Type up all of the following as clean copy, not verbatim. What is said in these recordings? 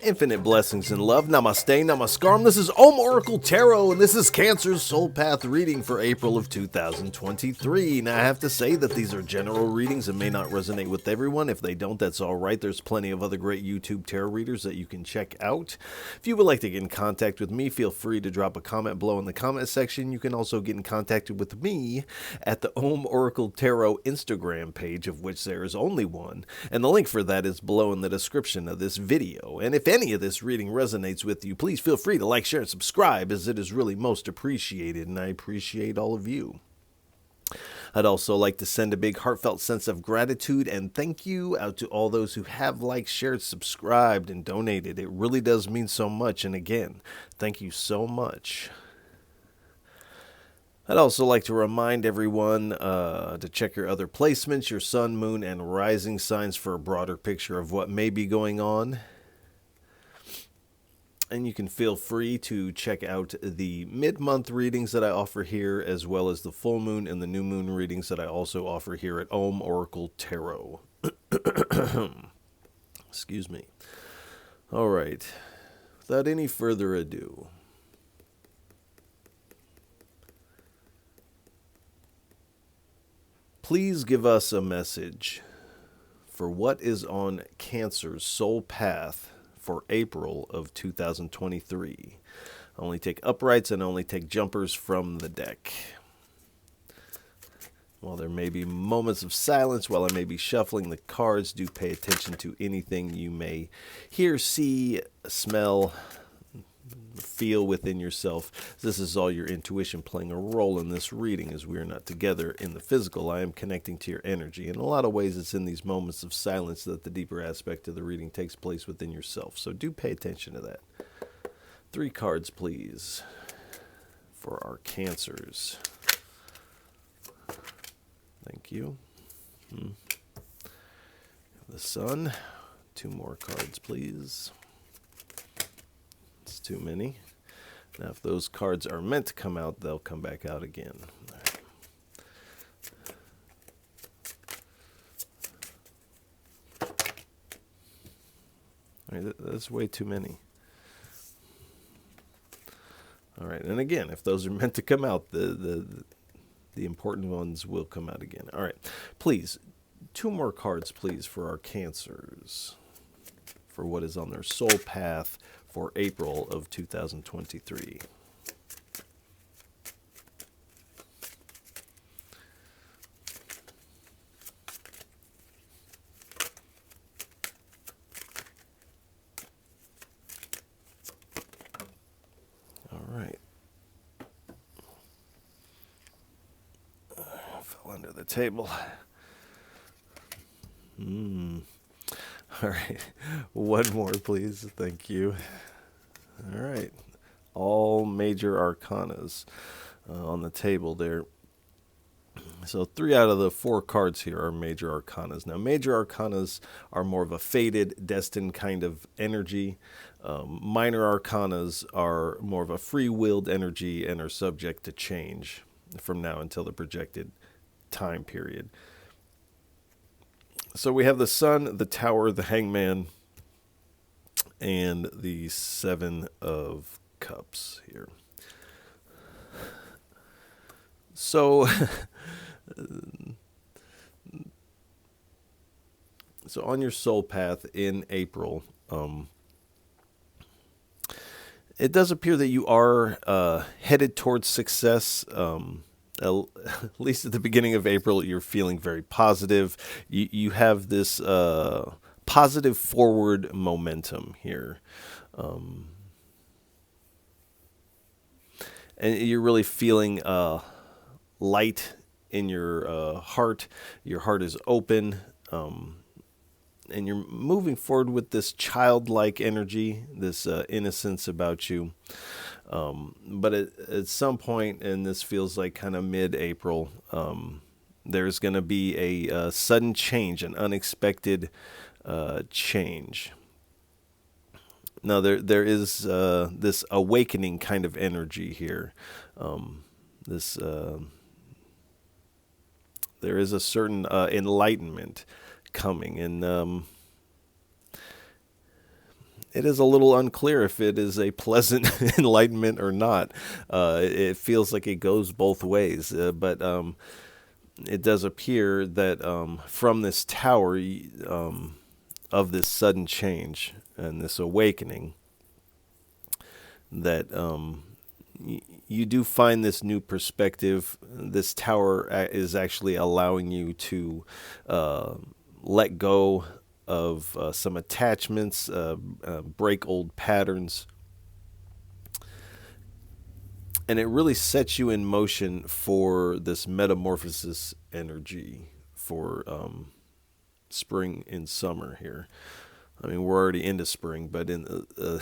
Infinite blessings and love. Namaste, namaskaram. This is Om Oracle Tarot, and this is Cancer's Soul Path reading for April of 2023. Now, I have to say that these are general readings and may not resonate with everyone. If they don't, that's all right. There's plenty of other great YouTube tarot readers that you can check out. If you would like to get in contact with me, feel free to drop a comment below in the comment section. You can also get in contact with me at the Om Oracle Tarot Instagram page, of which there is only one, and the link for that is below in the description of this video. And if any of this reading resonates with you, please feel free to like, share, and subscribe, as it is really most appreciated, and I appreciate all of you. I'd also like to send a big heartfelt sense of gratitude and thank you out to all those who have liked, shared, subscribed, and donated. It really does mean so much, and again, thank you so much. I'd also like to remind everyone to check your other placements, your sun, moon, and rising signs for a broader picture of what may be going on. And you can feel free to check out the mid-month readings that I offer here, as well as the full moon and the new moon readings that I also offer here at Om Oracle Tarot. Excuse me. All right. Without any further ado, please give us a message for what is on Cancer's soul path for April of 2023. I only take uprights and only take jumpers from the deck. While there may be moments of silence, while I may be shuffling the cards, do pay attention to anything you may hear, see, smell, feel within yourself. This is all your intuition playing a role in this reading, as we are not together in the physical. I am connecting to your energy. In a lot of ways, it's in these moments of silence that the deeper aspect of the reading takes place within yourself. So do pay attention to that. 3 cards, please, for our Cancers. Thank you. The Sun. 2 more cards, please. It's too many. Now, if those cards are meant to come out, they'll come back out again. All right, that's way too many. All right, and again, if those are meant to come out, the important ones will come out again. All right, please, 2 more cards, please, for our Cancers, for what is on their soul path for April of 2023. All right. Fell under the table. All right, 1 more, please. Thank you. All right, all major arcanas on the table there. So 3 out of the 4 cards here are major arcanas. Now, major arcanas are more of a fated, destined kind of energy. Minor arcanas are more of a free-willed energy and are subject to change from now until the projected time period. So we have the Sun, the Tower, the Hangman, and the 7 of Cups here. So, so on your soul path in April, it does appear that you are headed towards success. At least at the beginning of April, you're feeling very positive. You have this positive forward momentum here. And you're really feeling light in your heart. Your heart is open. And you're moving forward with this childlike energy, this innocence about you. But at some point, and this feels like kind of mid-April, there's going to be a sudden change, an unexpected change. Now, there is this awakening kind of energy here. There is a certain enlightenment coming, and it is a little unclear if it is a pleasant enlightenment or not. It feels like it goes both ways, but it does appear that from this tower of this sudden change and this awakening, that you do find this new perspective. This tower is actually allowing you to let go of some attachments, break old patterns, and it really sets you in motion for this metamorphosis energy for spring and summer here. I mean, we're already into spring, but into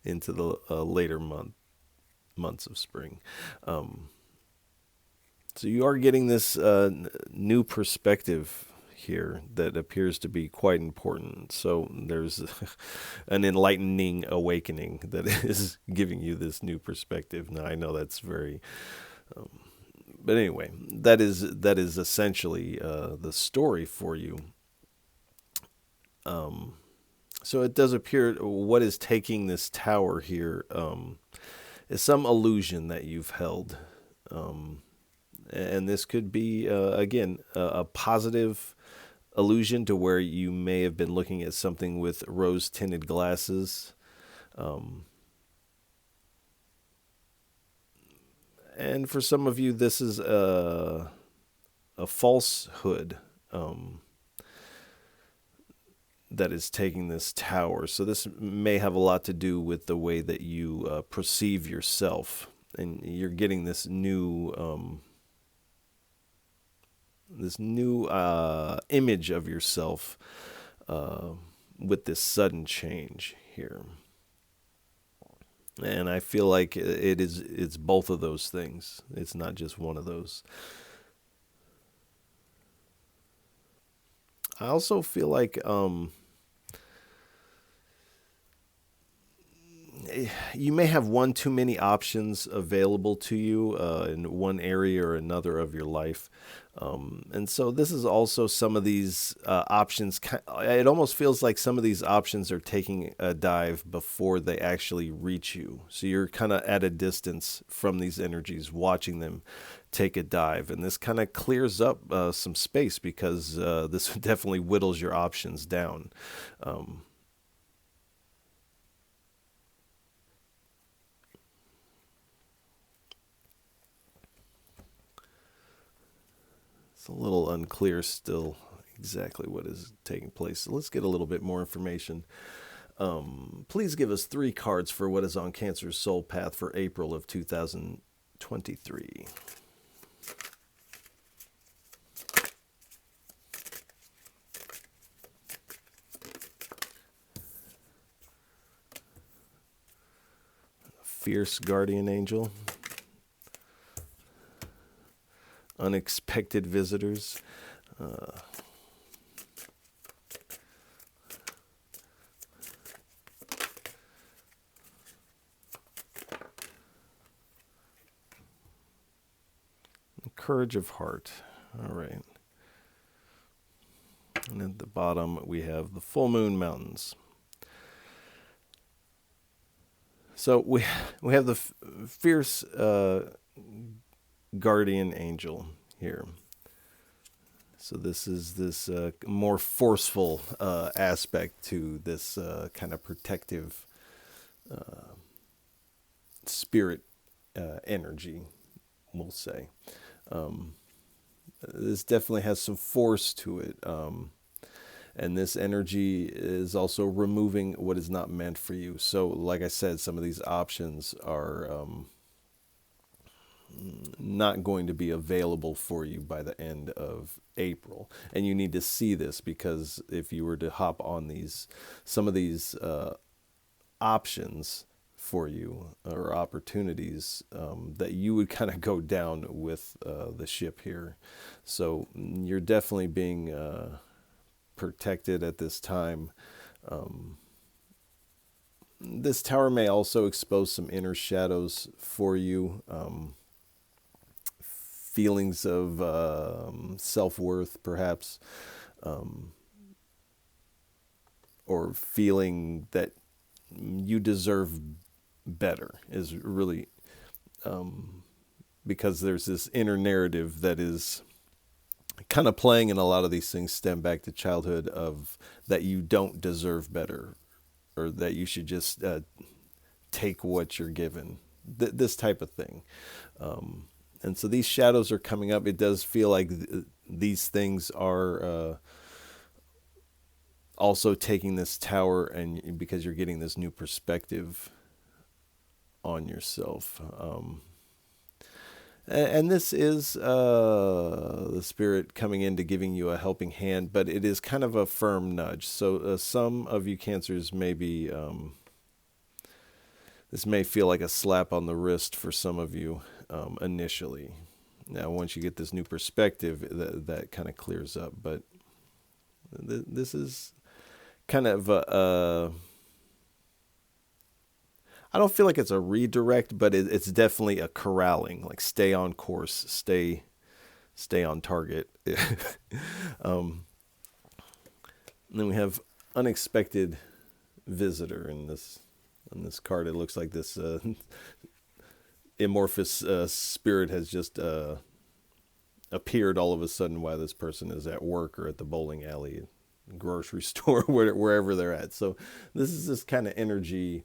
the later months of spring. So you are getting this new perspective here that appears to be quite important. So there's an enlightening awakening that is giving you this new perspective. Now I know that's very, but anyway, that is essentially the story for you. So it does appear what is taking this tower here is some illusion that you've held. And this could be, again, a positive illusion to where you may have been looking at something with rose-tinted glasses. And for some of you, this is a falsehood that is taking this tower. So this may have a lot to do with the way that you perceive yourself. And you're getting this new image of yourself with this sudden change here. And I feel like it's both of those things. It's not just one of those. I also feel like you may have one too many options available to you in one area or another of your life. And so this is also some of these options. It almost feels like some of these options are taking a dive before they actually reach you. So you're kind of at a distance from these energies, watching them take a dive. And this kind of clears up some space because this definitely whittles your options down. It's a little unclear still exactly what is taking place. So let's get a little bit more information. Please give us 3 cards for what is on Cancer's soul path for April of 2023. Fierce guardian angel. Unexpected visitors. Courage of heart. All right. And at the bottom, we have the full moon mountains. So we have the fierce guardian angel here. So this is this more forceful aspect to this kind of protective spirit energy, we'll say. This definitely has some force to it. And this energy is also removing what is not meant for you. So like I said, some of these options are not going to be available for you by the end of April. And you need to see this, because if you were to hop on some of these options for you, or opportunities, that you would kind of go down with the ship here. So you're definitely being protected at this time. This tower may also expose some inner shadows for you. Feelings of self-worth, perhaps, or feeling that you deserve better is really, because there's this inner narrative that is kind of playing, and a lot of these things stem back to childhood, of that you don't deserve better, or that you should just take what you're given, this type of thing. And so these shadows are coming up. It does feel like these things are also taking this tower, and because you're getting this new perspective on yourself. And this is the spirit coming in to giving you a helping hand, but it is kind of a firm nudge. So some of you Cancers may be, this may feel like a slap on the wrist for some of you initially. Now, once you get this new perspective, that kind of clears up. But this is kind of I don't feel like it's a redirect, but it's definitely a corralling. Like, stay on course, stay on target. And then we have unexpected visitor in this card. It looks like this amorphous spirit has just appeared all of a sudden while this person is at work or at the bowling alley, grocery store, wherever they're at. So this is this kind of energy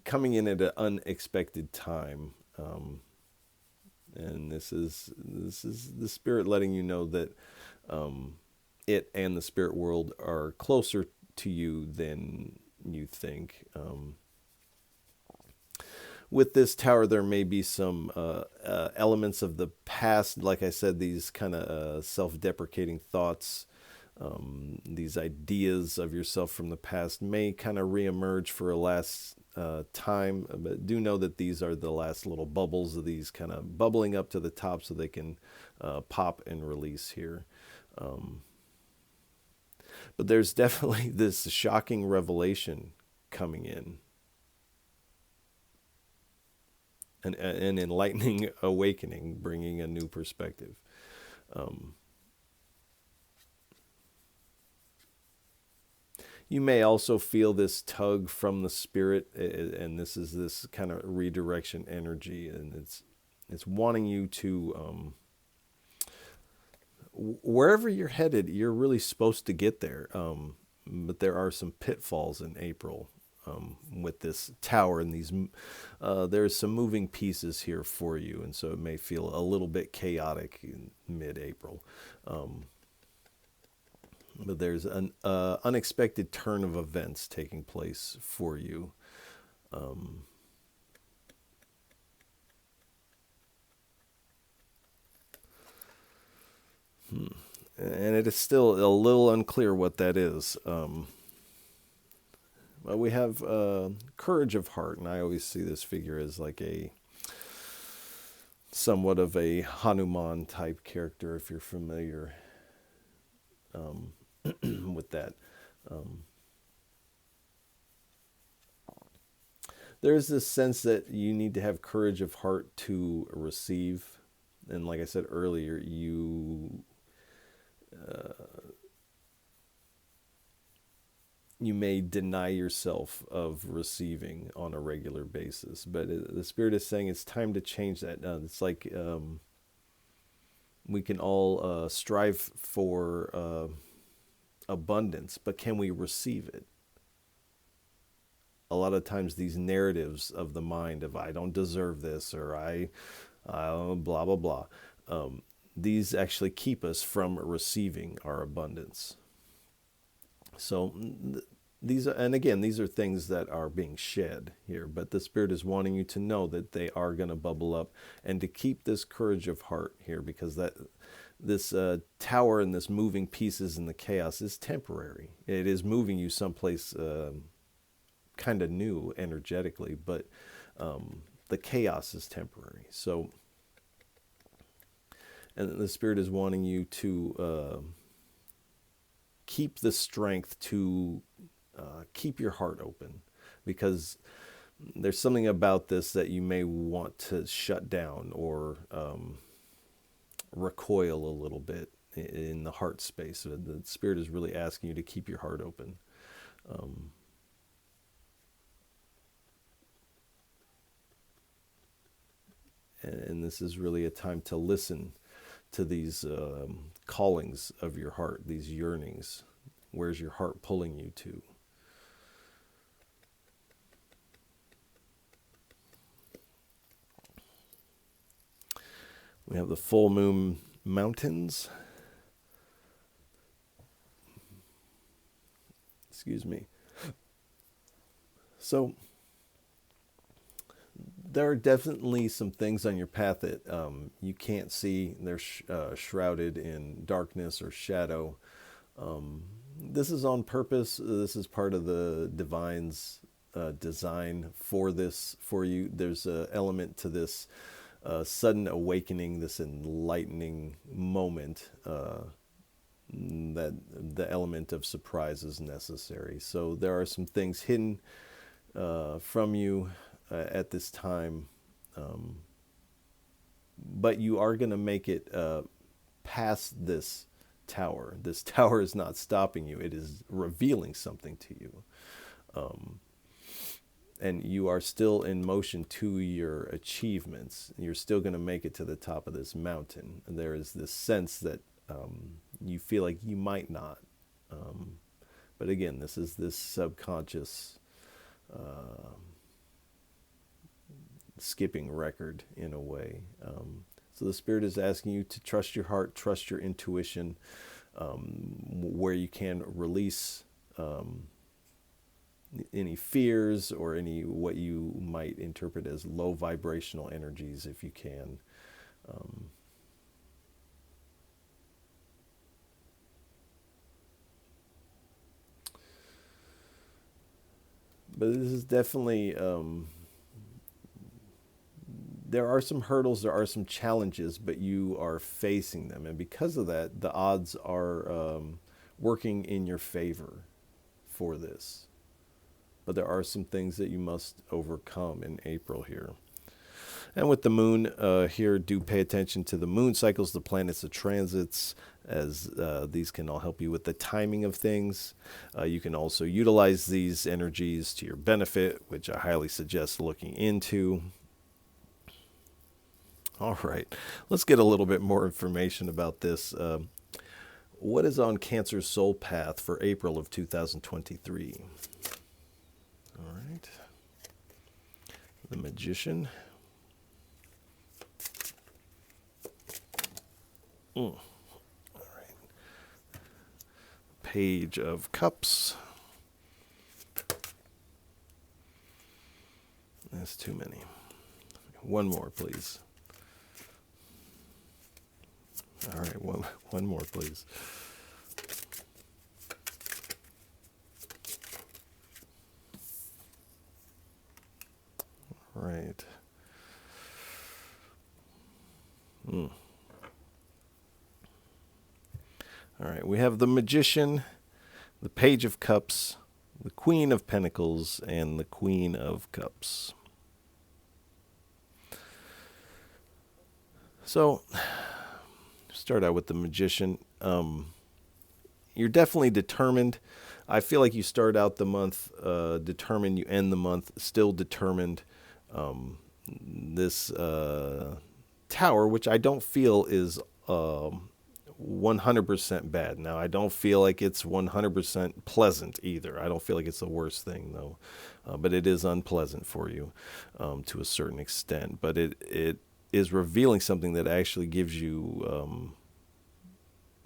coming in at an unexpected time, and this is the spirit letting you know that it and the spirit world are closer to you than you think. With this tower, there may be some elements of the past. Like I said, these kind of self-deprecating thoughts, these ideas of yourself from the past may kind of reemerge for a last time. But do know that these are the last little bubbles of these kind of bubbling up to the top, so they can pop and release here. But there's definitely this shocking revelation coming in. An enlightening awakening, bringing a new perspective. You may also feel this tug from the spirit, and this is this kind of redirection energy, and it's wanting you to, wherever you're headed, you're really supposed to get there. But there are some pitfalls in April. With this tower and these, there's some moving pieces here for you, and so it may feel a little bit chaotic in mid-April. But there's an unexpected turn of events taking place for you. And it is still a little unclear what that is. We have courage of heart, and I always see this figure as like a somewhat of a Hanuman type character, if you're familiar with that. There's this sense that you need to have courage of heart to receive, and like I said earlier, you may deny yourself of receiving on a regular basis. But the Spirit is saying it's time to change that. It's like we can all strive for abundance, but can we receive it? A lot of times these narratives of the mind of I don't deserve this, or I blah, blah, blah, these actually keep us from receiving our abundance. So these are, and again, these are things that are being shed here, but the Spirit is wanting you to know that they are going to bubble up, and to keep this courage of heart here, because that this tower and this moving pieces and the chaos is temporary. It is moving you someplace kind of new energetically, but the chaos is temporary. So, and the Spirit is wanting you to keep the strength to keep your heart open, because there's something about this that you may want to shut down or recoil a little bit in the heart space. The Spirit is really asking you to keep your heart open. Um, and this is really a time to listen to these callings of your heart, these yearnings. Where's your heart pulling you to? We have the full moon mountains. Excuse me. So there are definitely some things on your path that you can't see. They're shrouded in darkness or shadow. This is on purpose. This is part of the divine's design for this, for you. There's an element to this sudden awakening, this enlightening moment, that the element of surprise is necessary. So there are some things hidden from you at this time, but you are going to make it past this tower. This tower is not stopping you. It is revealing something to you. And you are still in motion to your achievements. You're still going to make it to the top of this mountain. And there is this sense that you feel like you might not. But again, this is this subconscious skipping record in a way. So the Spirit is asking you to trust your heart, trust your intuition, where you can release any fears or any what you might interpret as low vibrational energies if you can. But this is definitely, there are some hurdles, there are some challenges, but you are facing them. And because of that, the odds are working in your favor for this. But there are some things that you must overcome in April here. And with the moon here, do pay attention to the moon cycles, the planets, the transits, as these can all help you with the timing of things. You can also utilize these energies to your benefit, which I highly suggest looking into. All right, let's get a little bit more information about this. What is on Cancer's soul path for April of 2023? All right. The Magician. All right. Page of Cups. That's too many. One more, please. All right, one more, please. Right. All right, we have the Magician, the Page of Cups, the Queen of Pentacles, and the Queen of Cups. So, start out with the Magician. You're definitely determined. I feel like you start out the month determined, you end the month still determined. This tower, which I don't feel is 100% bad. Now, I don't feel like it's 100% pleasant either. I don't feel like it's the worst thing, though. But it is unpleasant for you to a certain extent. But it is revealing something that actually gives you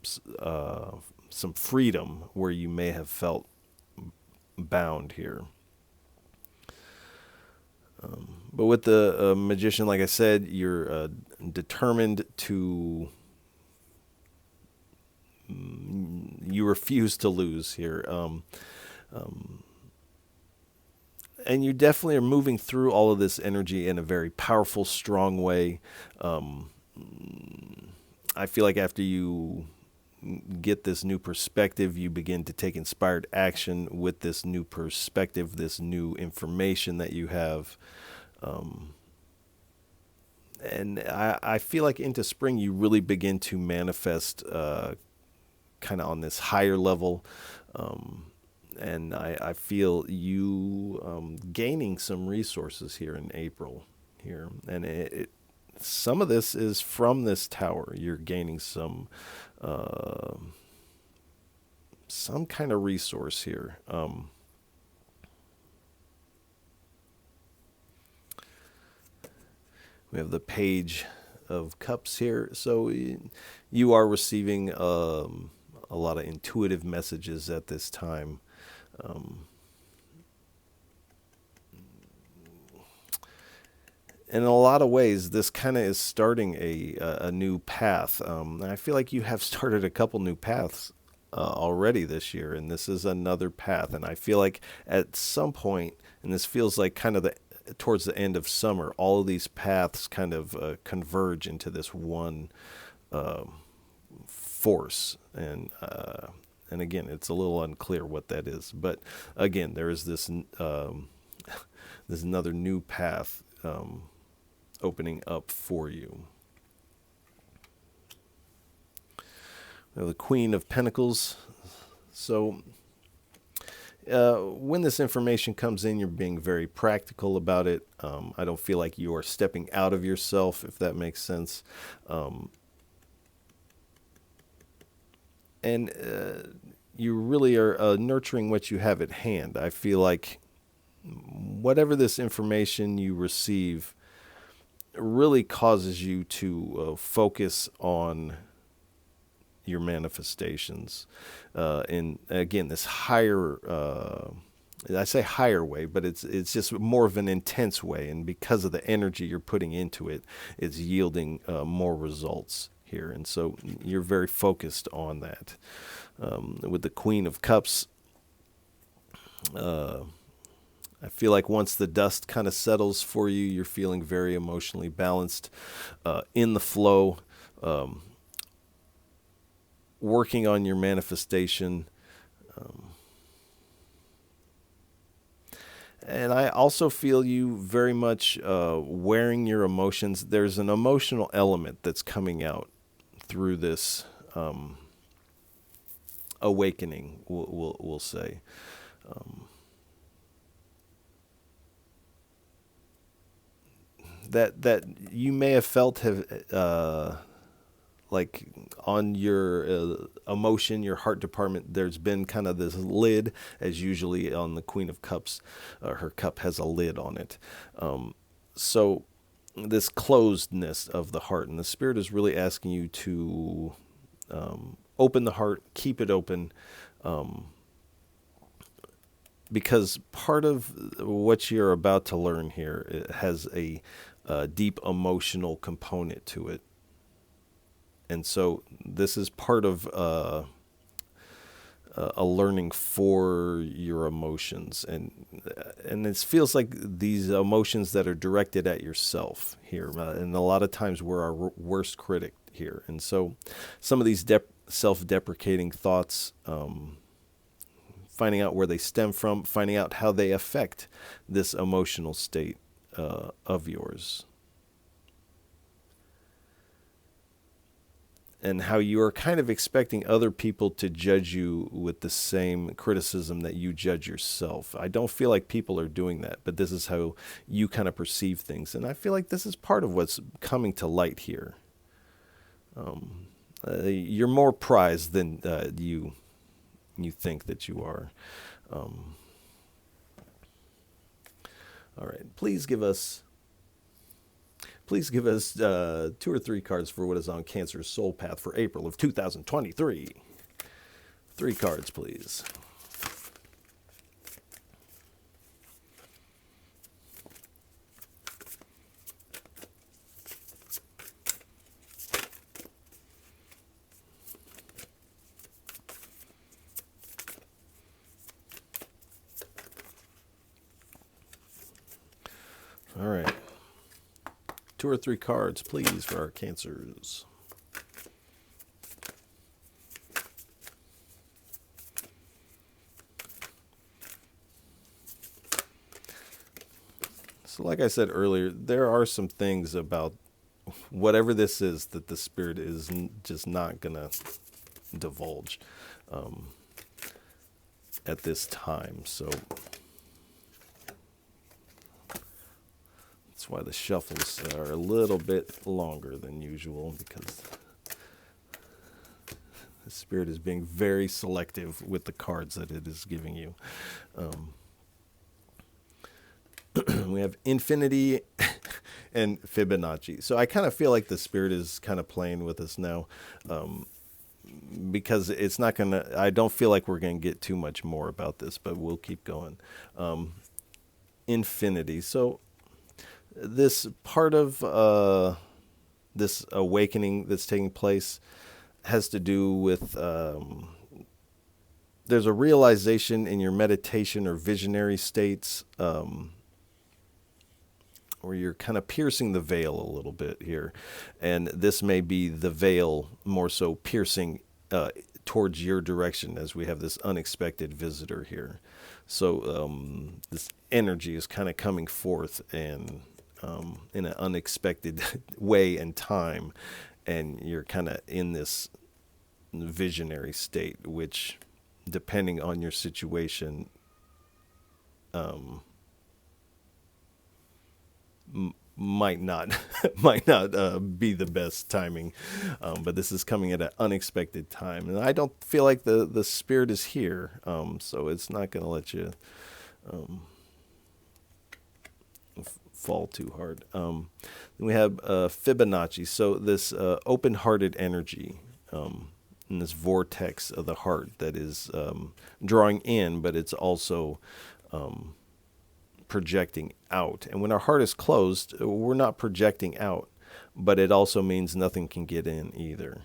some freedom where you may have felt bound here. But with the Magician, like I said, you're determined to... you refuse to lose here. And you definitely are moving through all of this energy in a very powerful, strong way. I feel like after you get this new perspective, you begin to take inspired action with this new perspective, this new information that you have. And I feel like into spring, you really begin to manifest kind of on this higher level. And I feel you gaining some resources here in April here. And some of this is from this tower. You're gaining uh, some kind of resource here. We have the Page of Cups here. So you are receiving a lot of intuitive messages at this time. Um, in a lot of ways, this kind of is starting a new path. I feel like you have started a couple new paths already this year, and this is another path. And I feel like at some point, and this feels like kind of the towards the end of summer, all of these paths kind of converge into this one uh, force. And again, it's a little unclear what that is. But again, there is this there's another new path opening up for you. We have the Queen of Pentacles. So when this information comes in, you're being very practical about it. I don't feel like you are stepping out of yourself, if that makes sense. And you really are nurturing what you have at hand. I feel like whatever this information you receive really causes you to focus on your manifestations in, again, this higher I say higher way, but it's just more of an intense way, and because of the energy you're putting into it, it's yielding more results here. And so you're very focused on that. With the Queen of Cups, I feel like once the dust kind of settles for you, you're feeling very emotionally balanced, in the flow, working on your manifestation. And I also feel you very much wearing your emotions. There's an emotional element that's coming out through this awakening, we'll say. That you may have felt like on your emotion, your heart department, there's been kind of this lid, as usually on the Queen of Cups, her cup has a lid on it. So this closedness of the heart, and the Spirit is really asking you to open the heart, keep it open, because part of what you're about to learn here, it has a deep emotional component to it. And so this is part of a learning for your emotions. And it feels like these emotions that are directed at yourself here. And a lot of times we're our worst critic here. And so some of these self-deprecating thoughts, finding out where they stem from, finding out how they affect this emotional state of yours. And how you are kind of expecting other people to judge you with the same criticism that you judge yourself. I don't feel like people are doing that, but this is how you kind of perceive things. And I feel like this is part of what's coming to light here. You're more prized than you think that you are. All right, please give us 2 or 3 cards for what is on Cancer's soul path for April of 2023. 3 cards, please. All right. 2 or 3 cards, please, for our Cancers. So like I said earlier, there are some things about whatever this is that the Spirit is just not going to divulge. at this time. So that's why the shuffles are a little bit longer than usual, because the Spirit is being very selective with the cards that it is giving you. We have Infinity and Fibonacci. So I kind of feel like the Spirit is kind of playing with us now, because it's not going to, I don't feel like we're going to get too much more about this, but we'll keep going. Infinity. So this part of this awakening that's taking place has to do with, there's a realization in your meditation or visionary states, where you're kind of piercing the veil a little bit here. And this may be the veil more so piercing towards your direction, as we have this unexpected visitor here. So this energy is kind of coming forth and in an unexpected way and time. And you're kind of in this visionary state, which, depending on your situation, might not be the best timing, but this is coming at an unexpected time, and I don't feel like the Spirit is here, so it's not going to let you fall too hard. Then we have Fibonacci, so this open-hearted energy, in this vortex of the heart that is drawing in, but it's also projecting out. And when our heart is closed, we're not projecting out, but it also means nothing can get in either.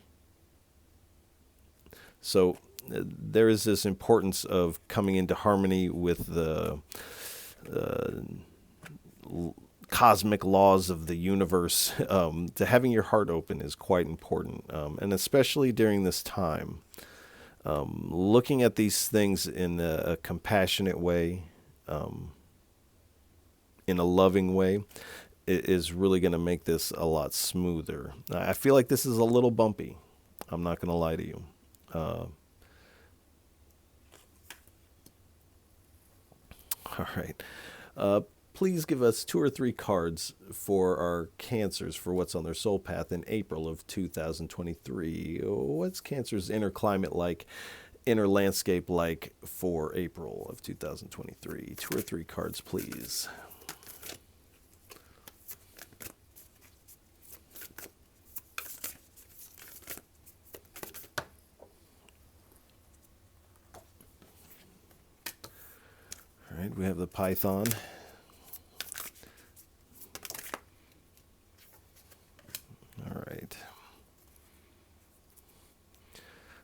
So there is this importance of coming into harmony with the cosmic laws of the universe. To having your heart open is quite important, and especially during this time, looking at these things in a compassionate way, in a loving way, is really going to make this a lot smoother. I feel like this is a little bumpy. I'm not going to lie to you. All right. Please give us 2 or 3 cards for our Cancers for what's on their soul path in April of 2023. What's Cancer's inner climate like, inner landscape like for April of 2023? 2 or 3 cards, please. All right, we have the Python. All right.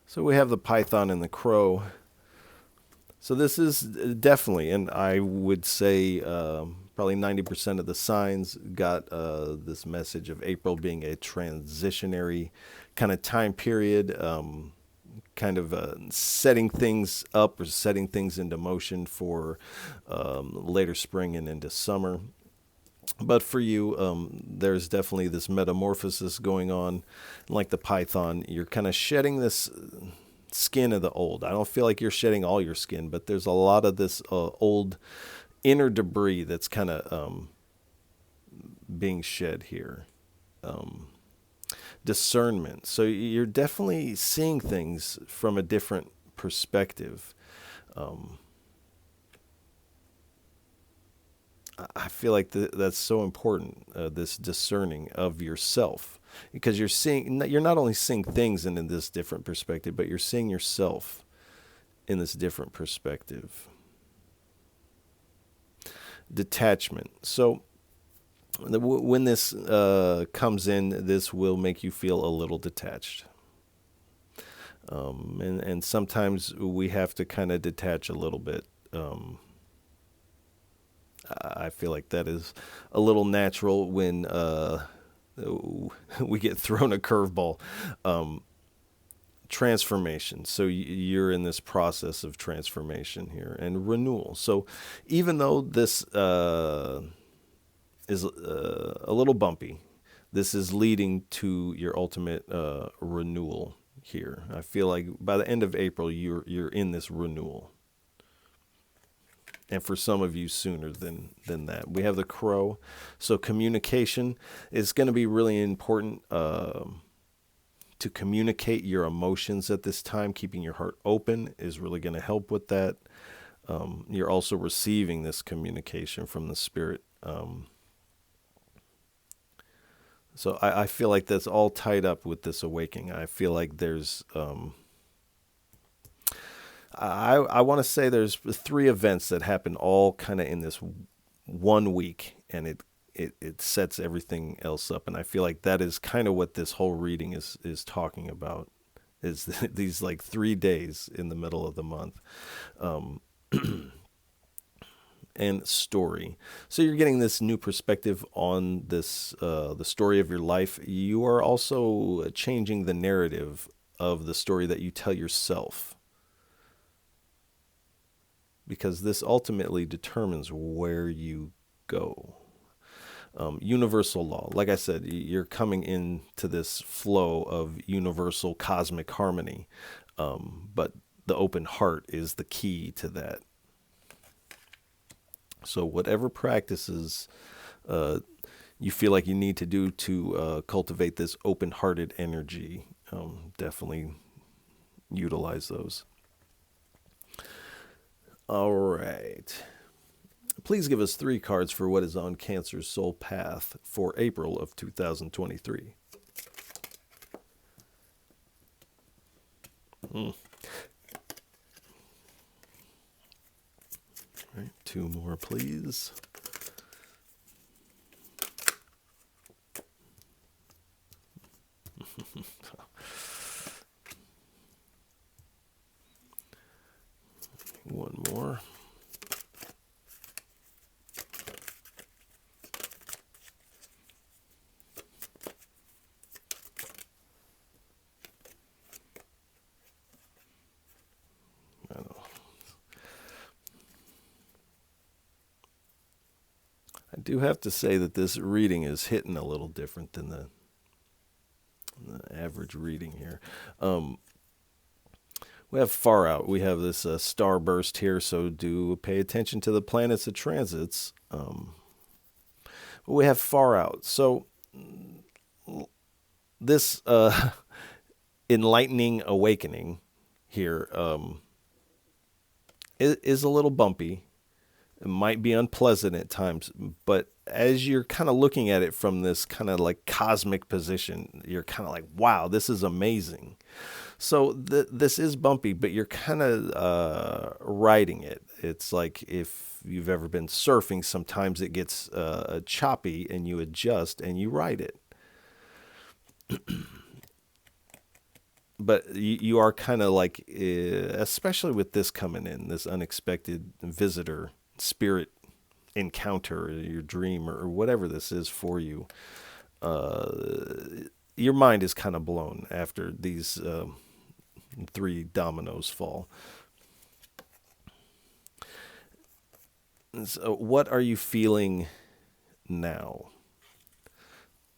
So we have the Python and the Crow. So this is definitely, and I would say probably 90% of the signs got this message of April being a transitionary kind of time period, kind of setting things up or setting things into motion for later spring and into summer. But for you, there's definitely this metamorphosis going on. Like the Python, you're kind of shedding this skin of the old. I don't feel like you're shedding all your skin, but there's a lot of this old inner debris that's kind of being shed here. Discernment. So you're definitely seeing things from a different perspective. I feel like that's so important, this discerning of yourself, because you're not only seeing things in this different perspective, but you're seeing yourself in this different perspective. Detachment. So when this comes in, this will make you feel a little detached. And sometimes we have to kind of detach a little bit. I feel like that is a little natural when we get thrown a curveball. Transformation. So you're in this process of transformation here and renewal. So even though this is a little bumpy, this is leading to your ultimate renewal here. I feel like by the end of April, you're in this renewal. And for some of you, sooner than that. We have the Crow. So communication is going to be really important to communicate your emotions at this time. Keeping your heart open is really going to help with that. You're also receiving this communication from the Spirit. So I feel like that's all tied up with this awakening. I feel like there's... I want to say there's 3 events that happen all kind of in this 1 week, and it sets everything else up. And I feel like that is kind of what this whole reading is talking about, is these like 3 days in the middle of the month. And story. So you're getting this new perspective on this, the story of your life. You are also changing the narrative of the story that you tell yourself, because this ultimately determines where you go. Universal law. Like I said, you're coming into this flow of universal cosmic harmony, but the open heart is the key to that. So whatever practices you feel like you need to do to cultivate this open-hearted energy, definitely utilize those. All right. Please give us 3 cards for what is on Cancer's soul path for April of 2023. All right, 2 more, please. One more. I know. I do have to say that this reading is hitting a little different than the average reading here. We have far out. We have this star burst here, so do pay attention to the planets of transits. We have far out. So this enlightening awakening here is a little bumpy. It might be unpleasant at times, but as you're kind of looking at it from this kind of like cosmic position, you're kind of like, wow, this is amazing. So this is bumpy, but you're kind of riding it. It's like if you've ever been surfing, sometimes it gets choppy and you adjust and you ride it. But you are kind of like, especially with this coming in, this unexpected visitor, spirit encounter, your dream, or whatever this is for you, your mind is kind of blown after these 3 dominoes fall. And so what are you feeling now?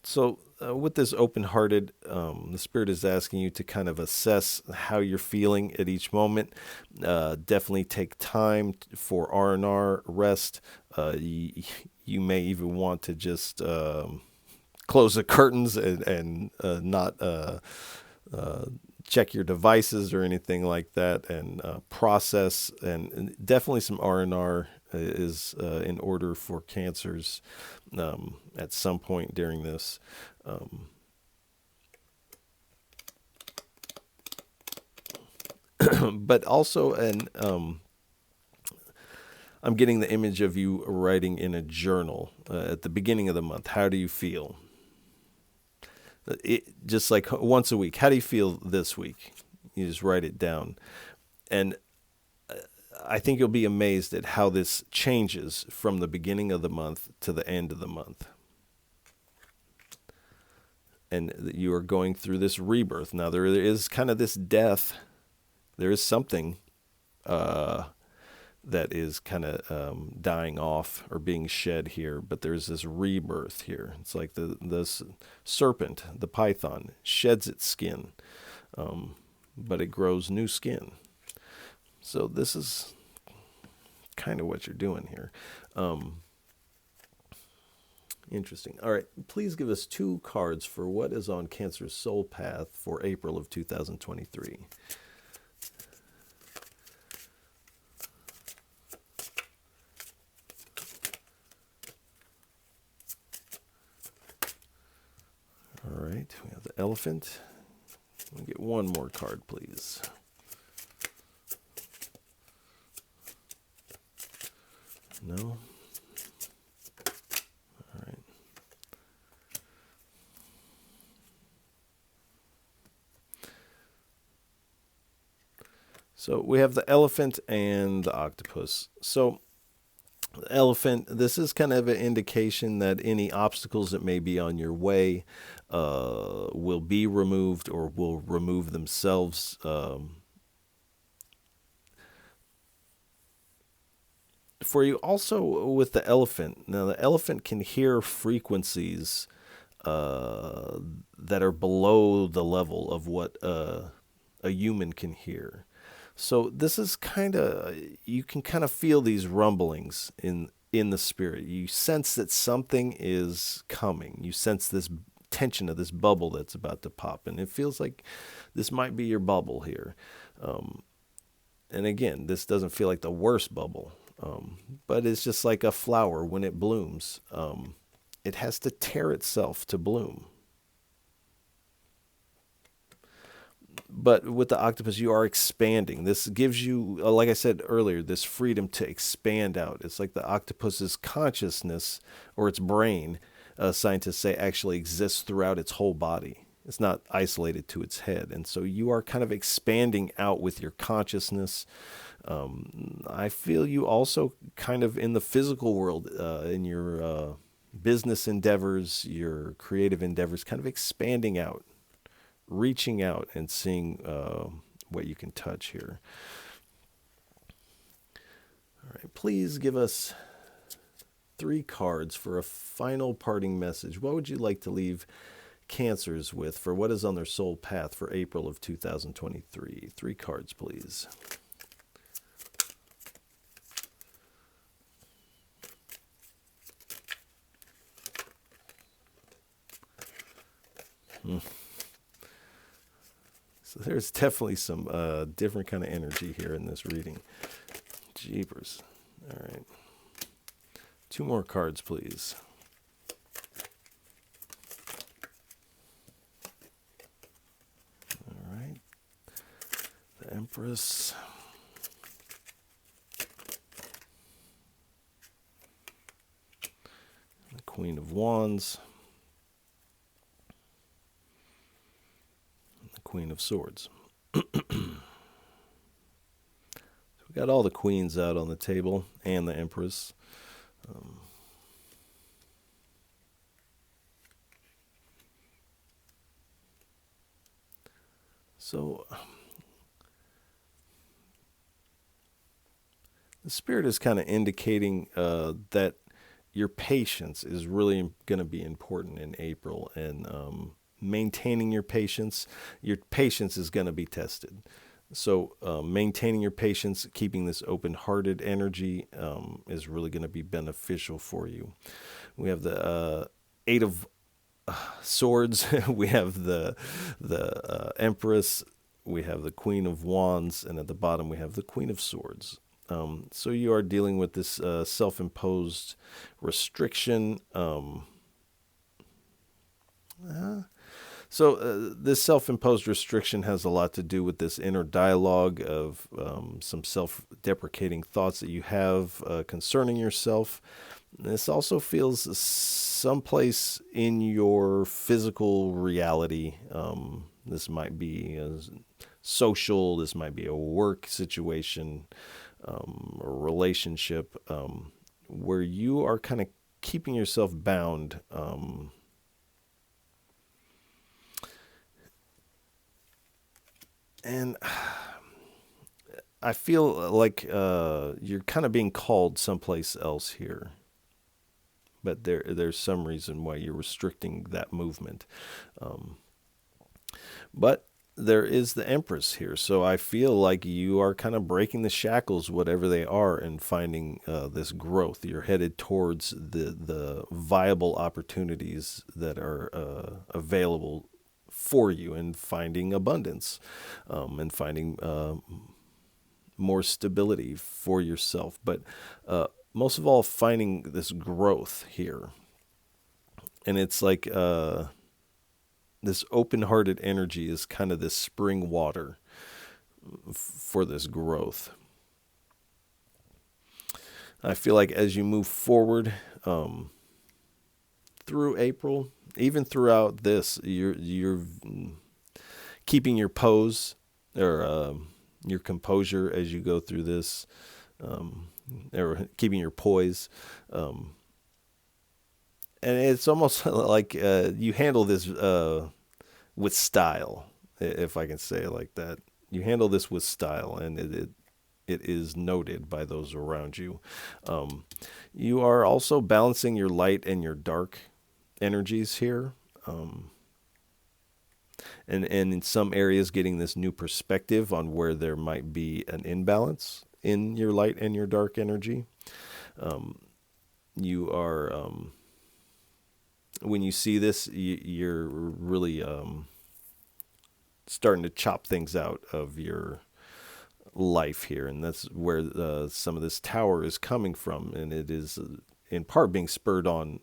So with this open-hearted, the Spirit is asking you to kind of assess how you're feeling at each moment. Definitely take time for R&R, rest. You may even want to just close the curtains and not check your devices or anything like that, and process. And definitely some R&R is in order for Cancers at some point during this. But also, I'm getting the image of you writing in a journal at the beginning of the month. How do you feel? Just like once a week. How do you feel this week? You just write it down. And I think you'll be amazed at how this changes from the beginning of the month to the end of the month. And you are going through this rebirth. Now, there is kind of this death. There is something that is kind of dying off or being shed here, but there's this rebirth here. It's like the serpent, the python, sheds its skin, but it grows new skin. So this is kind of what you're doing here. Interesting. All right, please give us 2 cards for what is on Cancer's soul path for April of 2023. All right, we have the elephant. We'll get 1 more card, please. No? All right. So we have the elephant and the octopus. So the elephant, this is kind of an indication that any obstacles that may be on your way will be removed or will remove themselves. For you also with the elephant, now the elephant can hear frequencies that are below the level of what a human can hear. So this is kind of, you can kind of feel these rumblings in the spirit. You sense that something is coming. You sense this tension of this bubble that's about to pop, and it feels like this might be your bubble here. And again, this doesn't feel like the worst bubble, but it's just like a flower when it blooms. It has to tear itself to bloom. But with the octopus, you are expanding. This gives you, like I said earlier, this freedom to expand out. It's like the octopus's consciousness, or its brain, scientists say, actually exists throughout its whole body. It's not isolated to its head. And so you are kind of expanding out with your consciousness. I feel you also kind of in the physical world, in your business endeavors, your creative endeavors, kind of expanding out, reaching out and seeing what you can touch here. All right, please give us 3 cards for a final parting message. What would you like to leave Cancers with for what is on their soul path for April of 2023? 3 cards, please. So there's definitely some different kind of energy here in this reading. Jeepers. All right. 2 more cards, please. All right. The Empress. The Queen of Wands. Queen of Swords. So we got all the queens out on the table and the Empress. So the Spirit is kind of indicating that your patience is really going to be important in April, and maintaining your patience is going to be tested. So maintaining your patience, keeping this open-hearted energy is really going to be beneficial for you. We have the 8 of Swords. We have the Empress. We have the Queen of Wands. And at the bottom, we have the Queen of Swords. So you are dealing with this self-imposed restriction. So this self-imposed restriction has a lot to do with this inner dialogue of some self-deprecating thoughts that you have concerning yourself. This also feels someplace in your physical reality. This might be social, this might be a work situation, a relationship, where you are kind of keeping yourself bound. And I feel like you're kind of being called someplace else here. But there's some reason why you're restricting that movement. But there is the Empress here. So I feel like you are kind of breaking the shackles, whatever they are, and finding this growth. You're headed towards the viable opportunities that are available for you, and finding abundance, and finding more stability for yourself. But most of all, finding this growth here. And it's like this open-hearted energy is kind of this spring water for this growth. I feel like as you move forward through April, even throughout this, you're keeping your pose, or your composure as you go through this, or keeping your poise. And it's almost like you handle this with style, if I can say it like that. You handle this with style, and it is noted by those around you. You are also balancing your light and your dark energies here. And in some areas, getting this new perspective on where there might be an imbalance in your light and your dark energy. You are, when you see this, you're really starting to chop things out of your life here. And that's where some of this tower is coming from. And it is in part being spurred on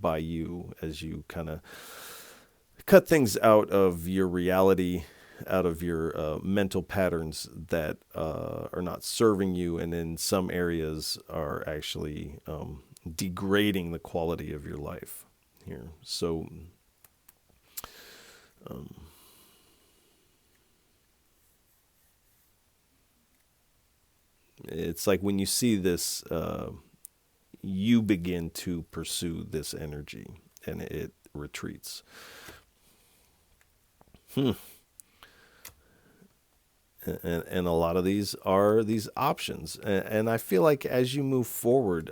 by you as you kind of cut things out of your reality, out of your mental patterns that are not serving you, and in some areas are actually degrading the quality of your life here. So it's like when you see this, you begin to pursue this energy, and it retreats. And a lot of these are these options. And I feel like as you move forward,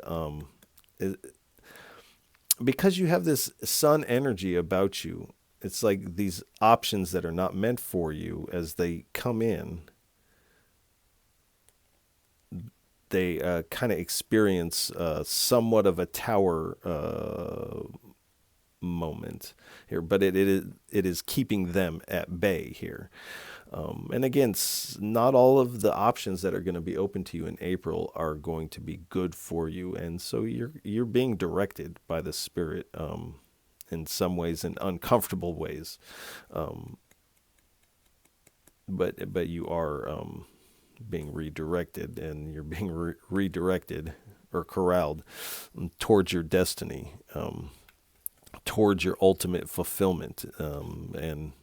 because you have this sun energy about you, it's like these options that are not meant for you, as they come in, they kind of experience somewhat of a tower moment here, but it is keeping them at bay here. And again, not all of the options that are going to be open to you in April are going to be good for you, and so you're being directed by the spirit in some ways, in uncomfortable ways, but you are being redirected, and you're being redirected or corralled towards your destiny, towards your ultimate fulfillment, and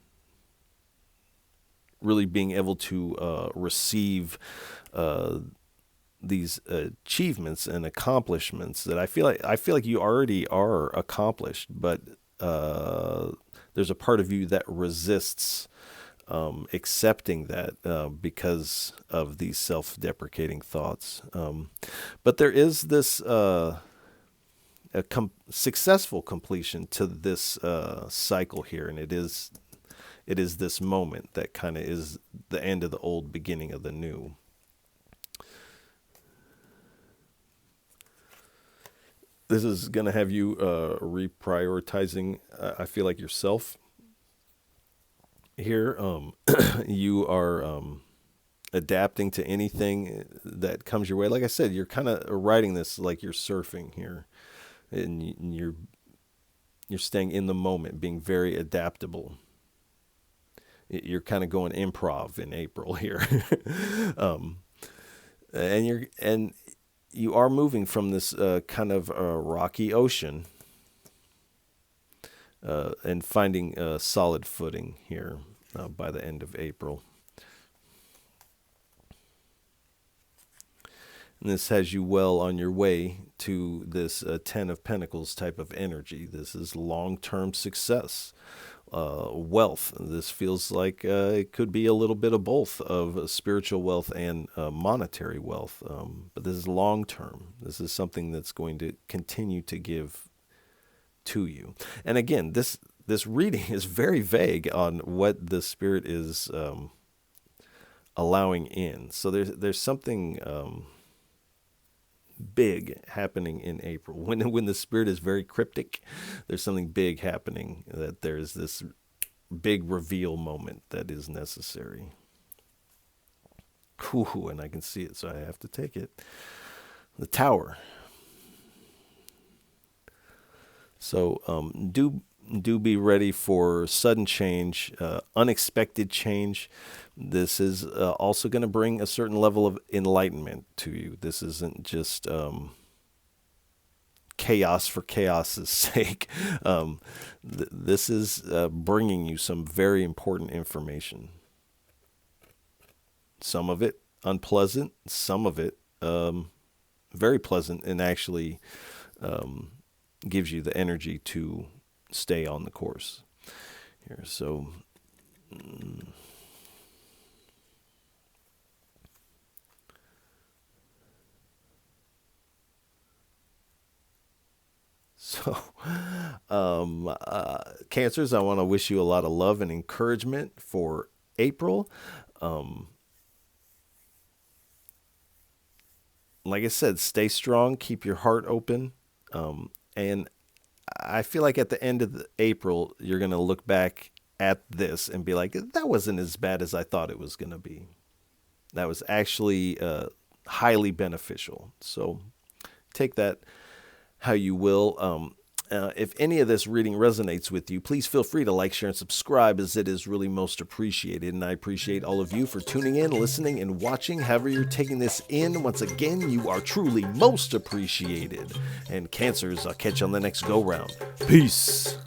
really being able to receive these achievements and accomplishments that I feel like you already are accomplished, but there's a part of you that resists accepting that because of these self-deprecating thoughts. But there is this successful completion to this cycle here, and it is this moment that kind of is the end of the old, beginning of the new. This is going to have you reprioritizing, I feel like, yourself here. You are adapting to anything that comes your way. Like I said, you're kind of riding this like you're surfing here, and you're staying in the moment, being very adaptable. You're kind of going improv in April here. And you are moving from this kind of rocky ocean and finding solid footing here by the end of April. And this has you well on your way to this Ten of Pentacles type of energy. This is long-term success, wealth. This feels like it could be a little bit of both, of spiritual wealth and monetary wealth. But this is long-term. This is something that's going to continue to give to you. And again, this this reading is very vague on what the spirit is allowing in. So there's something big happening in April. When the spirit is very cryptic, there's something big happening. That there's this big reveal moment that is necessary. Ooh, and I can see it, so I have to take it. The Tower. So do be ready for sudden change, unexpected change. This is also going to bring a certain level of enlightenment to you. This isn't just chaos for chaos's sake. This is bringing you some very important information. Some of it unpleasant, some of it very pleasant, and actually gives you the energy to stay on the course here. So Cancers, I want to wish you a lot of love and encouragement for April. Like I said, stay strong, keep your heart open. And I feel like at the end of April, you're going to look back at this and be like, that wasn't as bad as I thought it was going to be. That was actually highly beneficial. So take that how you will. If any of this reading resonates with you, please feel free to like, share, and subscribe, as it is really most appreciated. And I appreciate all of you for tuning in, listening, and watching. However you're taking this in, once again, you are truly most appreciated. And Cancers, I'll catch you on the next go-round. Peace.